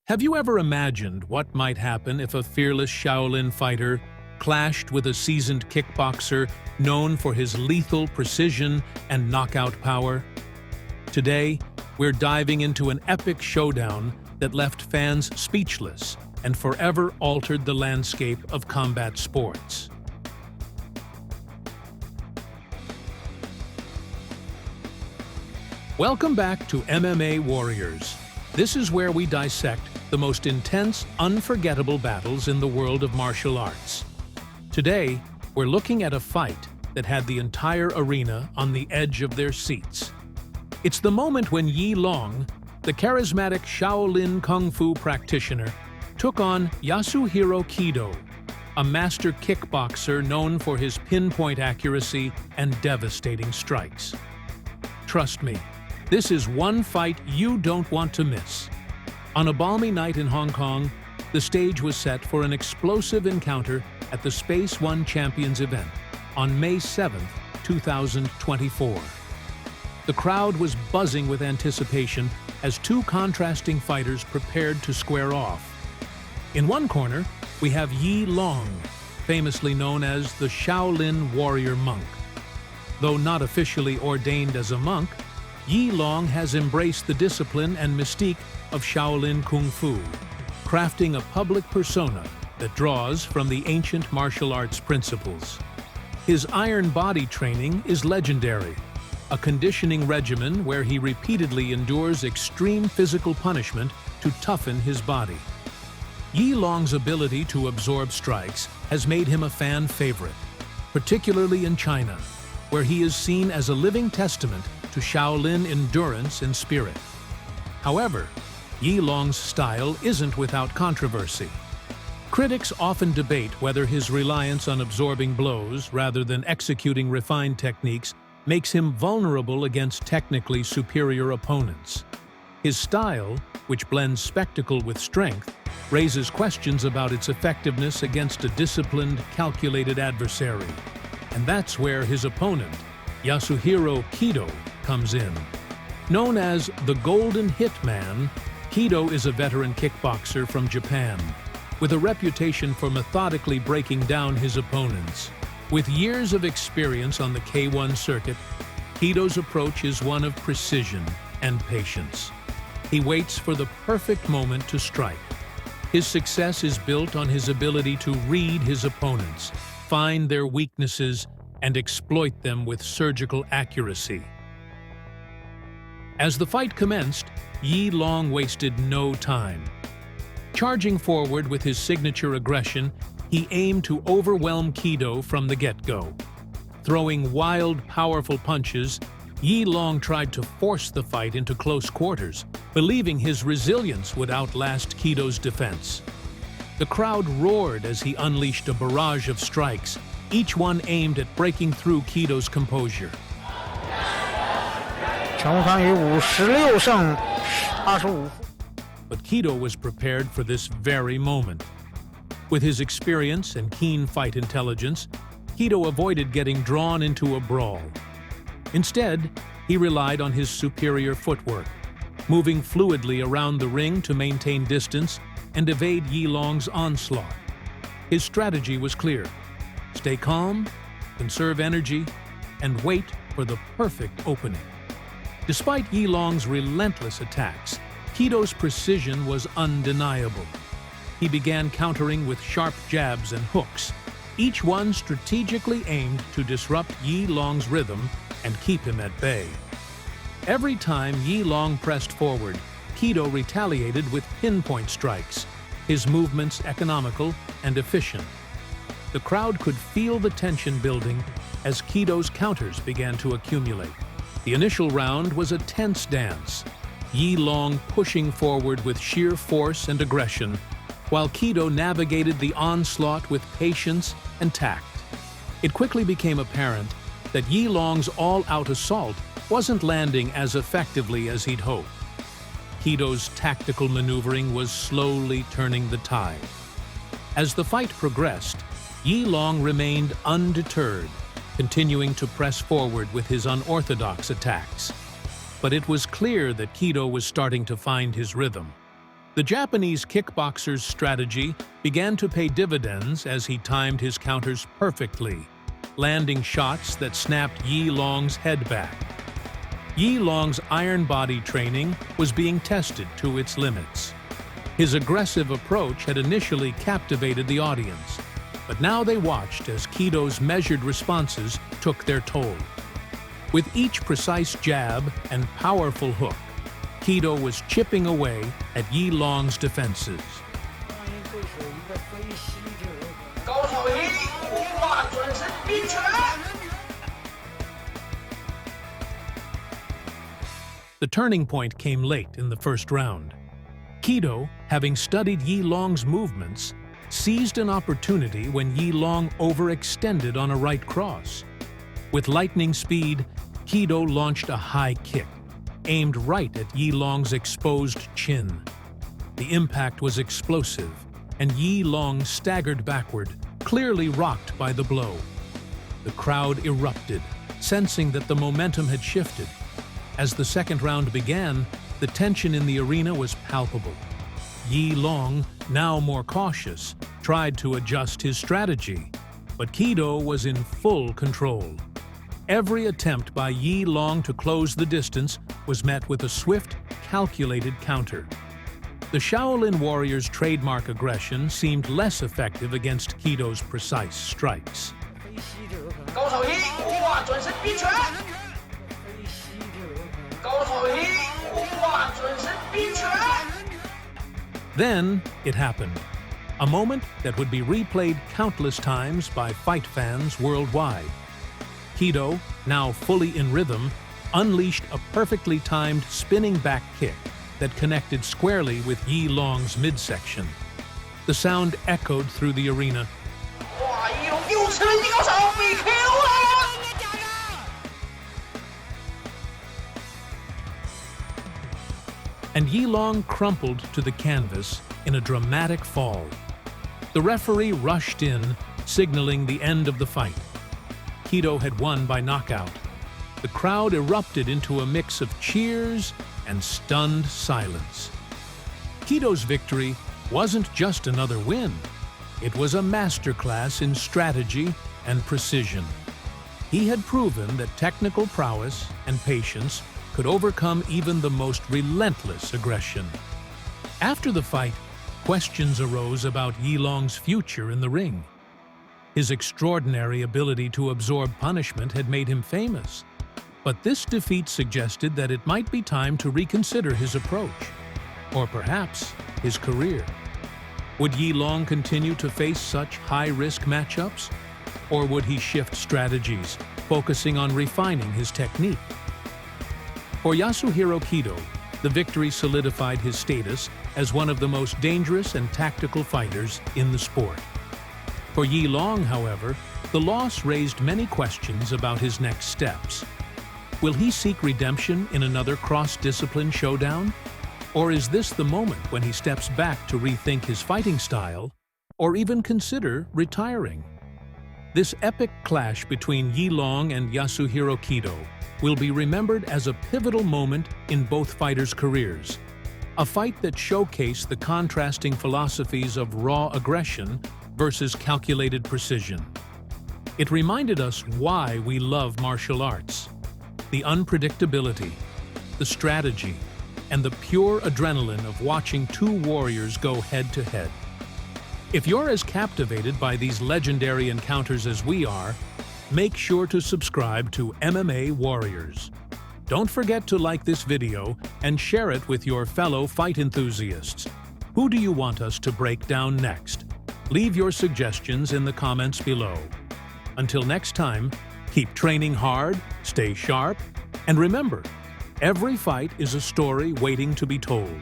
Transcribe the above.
Have you ever imagined what might happen if a fearless Shaolin fighter clashed with a seasoned kickboxer known for his lethal precision and knockout power? Today, we're diving into an epic showdown that left fans speechless and forever altered the landscape of combat sports. Welcome back to MMA Warriors. This is where we dissect the most intense, unforgettable battles in the world of martial arts. Today, we're looking at a fight that had the entire arena on the edge of their seats. It's the moment when Yi Long, the charismatic Shaolin Kung Fu practitioner, took on Yasuhiro Kido, a master kickboxer known for his pinpoint accuracy and devastating strikes. Trust me, this is one fight you don't want to miss. On a balmy night in Hong Kong, the stage was set for an explosive encounter at the Space One Champions event on May 7, 2024. The crowd was buzzing with anticipation as two contrasting fighters prepared to square off. In one corner, we have Yi Long, famously known as the Shaolin warrior monk. Though not officially ordained as a monk, Yi Long has embraced the discipline and mystique of Shaolin Kung Fu, crafting a public persona that draws from the ancient martial arts principles. His iron body training is legendary, a conditioning regimen where he repeatedly endures extreme physical punishment to toughen his body. Yi Long's ability to absorb strikes has made him a fan favorite, particularly in China, where he is seen as a living testament to Shaolin endurance and spirit. However, Yi Long's style isn't without controversy. Critics often debate whether his reliance on absorbing blows rather than executing refined techniques makes him vulnerable against technically superior opponents. His style, which blends spectacle with strength, raises questions about its effectiveness against a disciplined, calculated adversary. And that's where his opponent, Yasuhiro Kido, comes in. Known as the Golden Hitman, Kido is a veteran kickboxer from Japan, with a reputation for methodically breaking down his opponents. With years of experience on the K1 circuit, Kido's approach is one of precision and patience. He waits for the perfect moment to strike. His success is built on his ability to read his opponents, find their weaknesses, and exploit them with surgical accuracy. As the fight commenced, Yi Long wasted no time. Charging forward with his signature aggression, he aimed to overwhelm Kido from the get-go. Throwing wild, powerful punches, Yi Long tried to force the fight into close quarters, believing his resilience would outlast Kido's defense. The crowd roared as he unleashed a barrage of strikes, each one aimed at breaking through Kido's composure. 陈武康以56胜25。 But Kido was prepared for this very moment. With his experience and keen fight intelligence, Kido avoided getting drawn into a brawl. Instead, he relied on his superior footwork, moving fluidly around the ring to maintain distance and evade Yi Long's onslaught. His strategy was clear: stay calm, conserve energy, and wait for the perfect opening. Despite Yi Long's relentless attacks, Kido's precision was undeniable. He began countering with sharp jabs and hooks, each one strategically aimed to disrupt Yi Long's rhythm and keep him at bay. Every time Yi Long pressed forward, Kido retaliated with pinpoint strikes, his movements economical and efficient. The crowd could feel the tension building as Kido's counters began to accumulate. The initial round was a tense dance, Yi Long pushing forward with sheer force and aggression, while Kido navigated the onslaught with patience and tact. It quickly became apparent that Yi Long's all-out assault wasn't landing as effectively as he'd hoped. Kido's tactical maneuvering was slowly turning the tide. As the fight progressed, Yi Long remained undeterred, continuing to press forward with his unorthodox attacks. But it was clear that Kido was starting to find his rhythm. The Japanese kickboxer's strategy began to pay dividends as he timed his counters perfectly, landing shots that snapped Yi Long's head back. Yi Long's iron body training was being tested to its limits. His aggressive approach had initially captivated the audience, but now they watched as Kido's measured responses took their toll. With each precise jab and powerful hook, Kido was chipping away at Yi Long's defenses. The turning point came late in the first round. Kido, having studied Yi Long's movements, seized an opportunity when Yi Long overextended on a right cross. With lightning speed, Kido launched a high kick, aimed right at Yi Long's exposed chin. The impact was explosive, and Yi Long staggered backward, clearly rocked by the blow. The crowd erupted, sensing that the momentum had shifted. As the second round began, the tension in the arena was palpable. Yi Long, now more cautious, tried to adjust his strategy, but Kido was in full control. Every attempt by Yi Long to close the distance was met with a swift, calculated counter. The Shaolin warrior's trademark aggression seemed less effective against Kido's precise strikes. Then it happened. A moment that would be replayed countless times by fight fans worldwide. Kido, now fully in rhythm, unleashed a perfectly timed spinning back kick that connected squarely with Yi Long's midsection. The sound echoed through the arena. And Yi Long crumpled to the canvas in a dramatic fall. The referee rushed in, signaling the end of the fight. Kido had won by knockout. The crowd erupted into a mix of cheers and stunned silence. Kido's victory wasn't just another win. It was a masterclass in strategy and precision. He had proven that technical prowess and patience could overcome even the most relentless aggression. After the fight, questions arose about Yi Long's future in the ring. His extraordinary ability to absorb punishment had made him famous, but this defeat suggested that it might be time to reconsider his approach, or perhaps his career. Would Yi Long continue to face such high-risk matchups, or would he shift strategies, focusing on refining his technique? For Yasuhiro Kido, the victory solidified his status as one of the most dangerous and tactical fighters in the sport. For Yi Long, however, the loss raised many questions about his next steps. Will he seek redemption in another cross-discipline showdown? Or is this the moment when he steps back to rethink his fighting style, or even consider retiring? This epic clash between Yi Long and Yasuhiro Kido will be remembered as a pivotal moment in both fighters' careers. A fight that showcased the contrasting philosophies of raw aggression versus calculated precision. It reminded us why we love martial arts: the unpredictability, the strategy, and the pure adrenaline of watching two warriors go head-to-head. If you're as captivated by these legendary encounters as we are, make sure to subscribe to MMA Warriors. Don't forget to like this video and share it with your fellow fight enthusiasts. Who do you want us to break down next? Leave your suggestions in the comments below. Until next time, keep training hard, stay sharp, and remember, every fight is a story waiting to be told.